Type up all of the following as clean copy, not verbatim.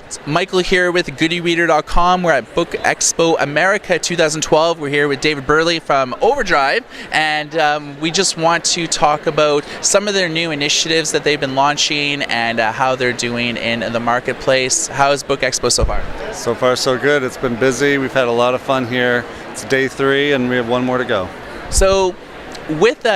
It's Michael here with GoodyReader.com. We're at Book Expo America 2012. We're here with David Burleigh from Overdrive, and we just want to talk about some of their new initiatives that they've been launching and how they're doing in the marketplace. How is Book Expo so far? So far, so good. It's been busy. We've had a lot of fun here. It's day 3, and we have one more to go. So, with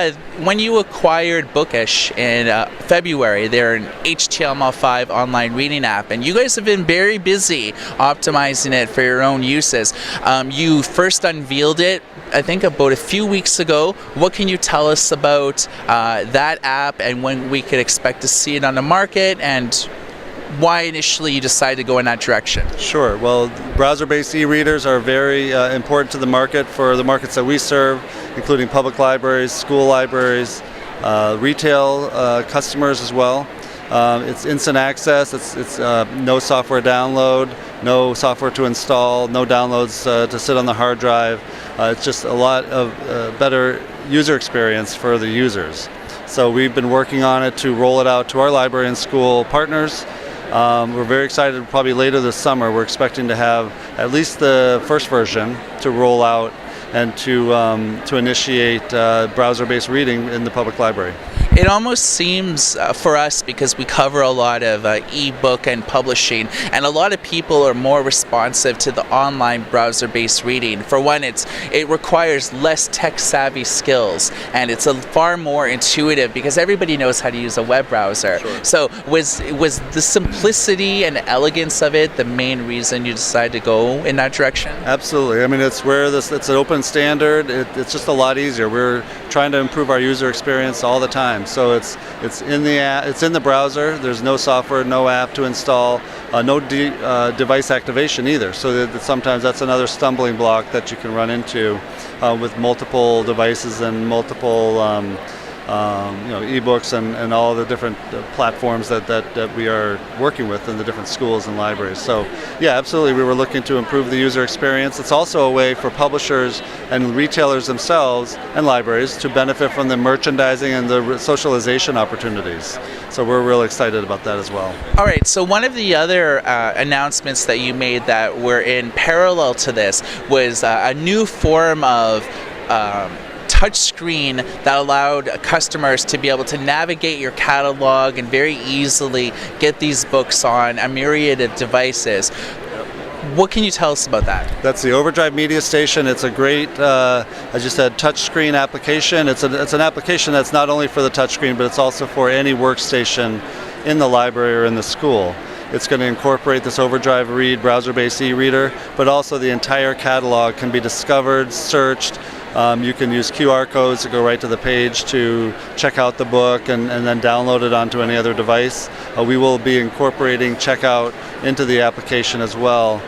when you acquired Bookish in February, they're an HTML5 online reading app, and you guys have been very busy optimizing it for your own uses. You first unveiled it, I think, about a few weeks ago. What can you tell us about that app and when we could expect to see it on the market, and why initially you decided to go in that direction? Sure. Well, browser-based e-readers are very important to the market for the markets that we serve, including public libraries, school libraries, retail customers as well. It's instant access. It's no software download, no software to install, no downloads to sit on the hard drive. It's just a lot of better user experience for the users. So we've been working on it to roll it out to our library and school partners. We're very excited. Probably later this summer, we're expecting to have at least the first version to roll out and to initiate browser-based reading in the public library. It almost seems for us, because we cover a lot of e-book and publishing, and a lot of people are more responsive to the online browser-based reading. For one, it requires less tech-savvy skills, and it's a far more intuitive because everybody knows how to use a web browser. Sure. So was the simplicity and elegance of it the main reason you decided to go in that direction? Absolutely. I mean, it's an open standard. It's just a lot easier. We're trying to improve our user experience all the time. So it's in the browser. There's no software, no app to install, no device activation either. So that sometimes that's another stumbling block that you can run into with multiple devices and multiple ebooks and all the different platforms that we are working with in the different schools and libraries. So yeah, absolutely, we were looking to improve the user experience. It's also a way for publishers and retailers themselves and libraries to benefit from the merchandising and the socialization opportunities. So we're really excited about that as well. All right, so one of the other announcements that you made that were in parallel to this was a new form of touchscreen that allowed customers to be able to navigate your catalog and very easily get these books on a myriad of devices. What can you tell us about that? That's the Overdrive Media Station. It's a great, as you said, touchscreen application. It's an application that's not only for the touchscreen, but it's also for any workstation in the library or in the school. It's going to incorporate this Overdrive Read browser-based e-reader, but also the entire catalog can be discovered, searched. You can use QR codes to go right to the page to check out the book and then download it onto any other device. We will be incorporating checkout into the application as well,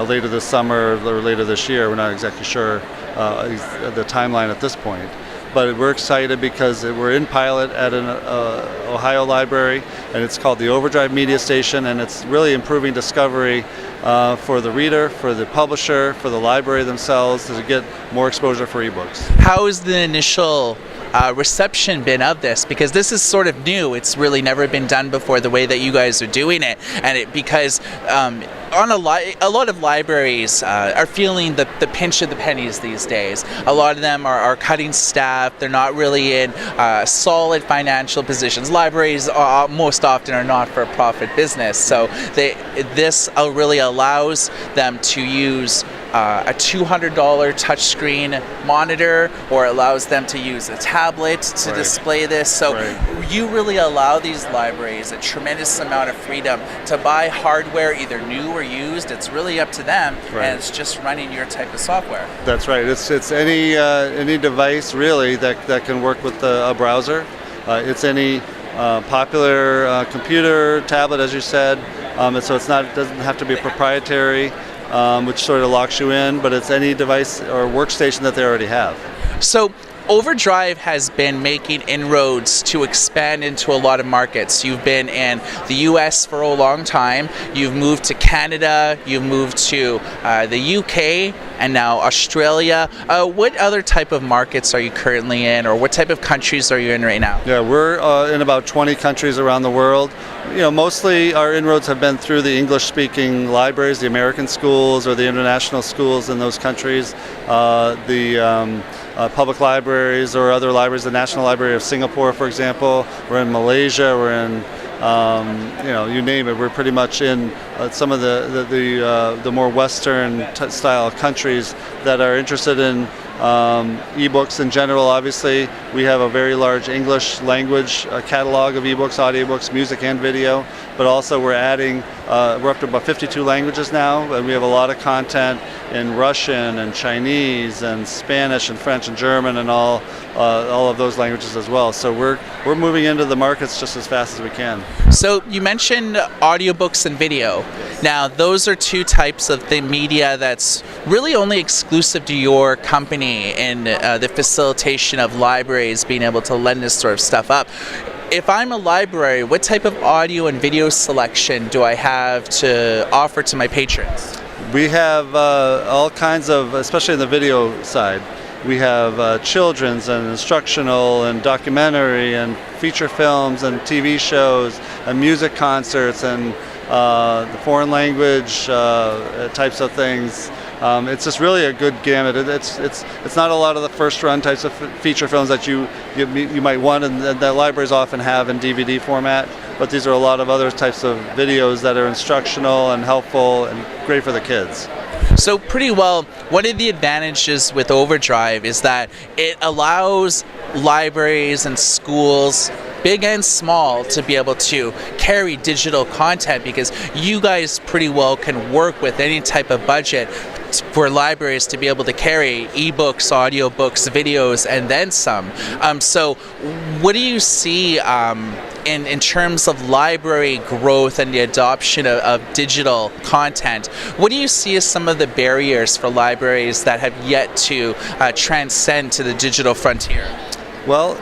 later this summer or later this year. We're not exactly sure the timeline at this point. But we're excited because we're in pilot at an Ohio library, and it's called the Overdrive Media Station, and it's really improving discovery for the reader, for the publisher, for the library themselves to get more exposure for ebooks. How has the initial reception been of this? Because this is sort of new. It's really never been done before the way that you guys are doing it, and because a lot of libraries are feeling the pinch of the pennies these days. A lot of them are cutting staff. They're not really in solid financial positions. Libraries most often are not for profit business, so this really allows them to use a $200 touchscreen monitor, or allows them to use a tablet to display this. So you really allow these libraries a tremendous amount of freedom to buy hardware, either new or used. It's really up to them, and it's just running your type of software. That's right. It's any device really that can work with a browser. It's any popular computer, tablet, as you said. And so it doesn't have to be proprietary, which sort of locks you in, but it's any device or workstation that they already have. So Overdrive has been making inroads to expand into a lot of markets. You've been in the US for a long time, you've moved to Canada, you've moved to the UK, and now Australia. What other type of markets are you currently in, or what type of countries are you in right now? Yeah, we're in about 20 countries around the world, mostly our inroads have been through the English-speaking libraries, the American schools or the international schools in those countries, the public libraries or other libraries, the National Library of Singapore, for example. We're in Malaysia, we're in, you name it. We're pretty much in some of the more Western style countries that are interested in ebooks in general. Obviously, we have a very large English language catalog of ebooks, audiobooks, music and video, but also we're adding, we're up to about 52 languages now, and we have a lot of content in Russian and Chinese and Spanish and French and German and all of those languages as well. So we're moving into the markets just as fast as we can. So you mentioned audiobooks and video. Now, those are two types of the media that's really only exclusive to your company in the facilitation of libraries being able to lend this sort of stuff up. If I'm a library, what type of audio and video selection do I have to offer to my patrons? We have all kinds of, especially in the video side, we have children's and instructional and documentary and feature films and TV shows and music concerts and the foreign language types of things. It's just really a good gamut. It's not a lot of the first run types of feature films that you might want and that libraries often have in DVD format, but these are a lot of other types of videos that are instructional and helpful and great for the kids. So pretty well, one of the advantages with Overdrive is that it allows libraries and schools, big and small, to be able to carry digital content, because you guys pretty well can work with any type of budget for libraries to be able to carry ebooks, audiobooks, videos, and then some. So what do you see in terms of library growth and the adoption of digital content? What do you see as some of the barriers for libraries that have yet to transcend to the digital frontier? Well,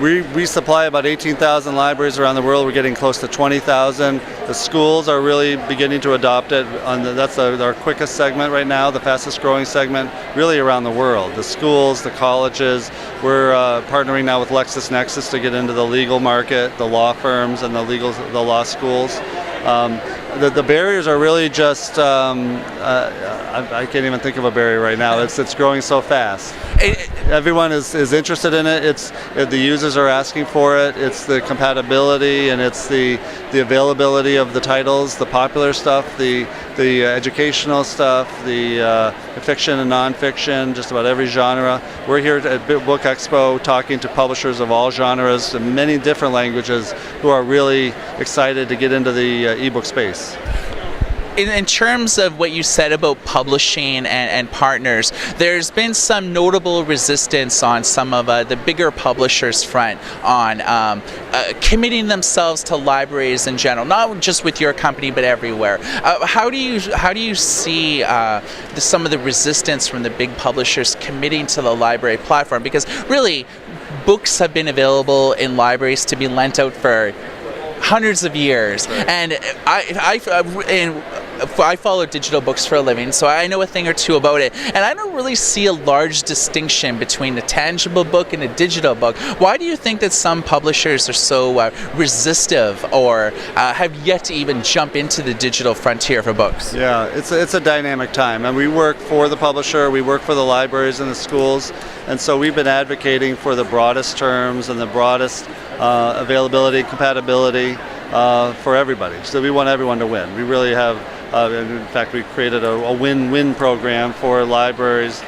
we supply about 18,000 libraries around the world. We're getting close to 20,000. The schools are really beginning to adopt it. That's our quickest segment right now, the fastest growing segment, really around the world. The schools, the colleges. We're partnering now with LexisNexis to get into the legal market, the law firms and the law schools. The barriers are really just, I can't even think of a barrier right now. It's growing so fast. Everyone is interested in it. The users are asking for it. It's the compatibility and it's the availability of the titles, the popular stuff, the educational stuff, the fiction and nonfiction, just about every genre. We're here at Book Expo talking to publishers of all genres in many different languages who are really excited to get into the ebook space. In terms of what you said about publishing and partners, there's been some notable resistance on some of the bigger publishers' front on committing themselves to libraries in general, not just with your company but everywhere. How do you see some of the resistance from the big publishers committing to the library platform? Because really, books have been available in libraries to be lent out for hundreds of years, and I follow digital books for a living, so I know a thing or two about it, and I don't really see a large distinction between a tangible book and a digital book. Why do you think that some publishers are so resistive or have yet to even jump into the digital frontier for books? Yeah, it's a dynamic time, and we work for the publisher, we work for the libraries and the schools, and so we've been advocating for the broadest terms and the broadest availability, compatibility for everybody. So we want everyone to win. We really have, in fact, we created a win-win program for libraries,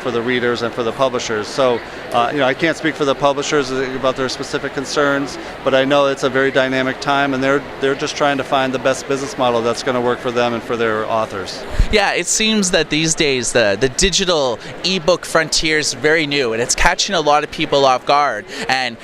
for the readers and for the publishers. So, I can't speak for the publishers about their specific concerns, but I know it's a very dynamic time, and they're just trying to find the best business model that's going to work for them and for their authors. Yeah, it seems that these days the digital ebook frontier is very new, and it's catching a lot of people off guard. And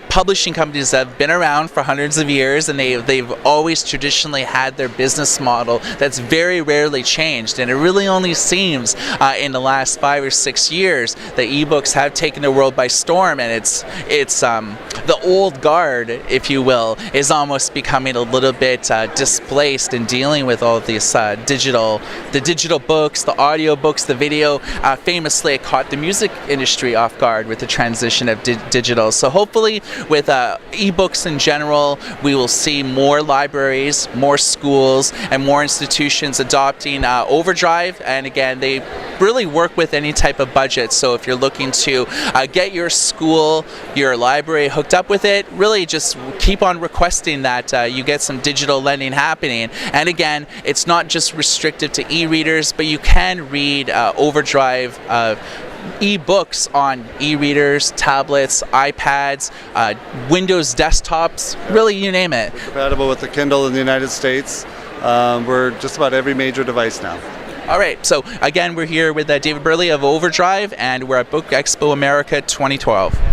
publishing companies have been around for hundreds of years, and they've always traditionally had their business model that's very rarely changed. And it really only seems in the last 5 or 6 years that ebooks have taken world by storm, and it's the old guard, if you will, is almost becoming a little bit displaced in dealing with all of these digital books, the audio books, the video. Famously, it caught the music industry off guard with the transition of digital. So hopefully, with ebooks in general, we will see more libraries, more schools, and more institutions adopting Overdrive. And again, they really work with any type of budget. So if you're looking to get your school, your library hooked up with it, really just keep on requesting that you get some digital lending happening. And again, it's not just restricted to e-readers, but you can read Overdrive e-books on e-readers, tablets, iPads, Windows desktops, really you name it. Compatible with the Kindle in the United States. We're just about every major device now. All right, so again, we're here with David Burleigh of Overdrive, and we're at Book Expo America 2012.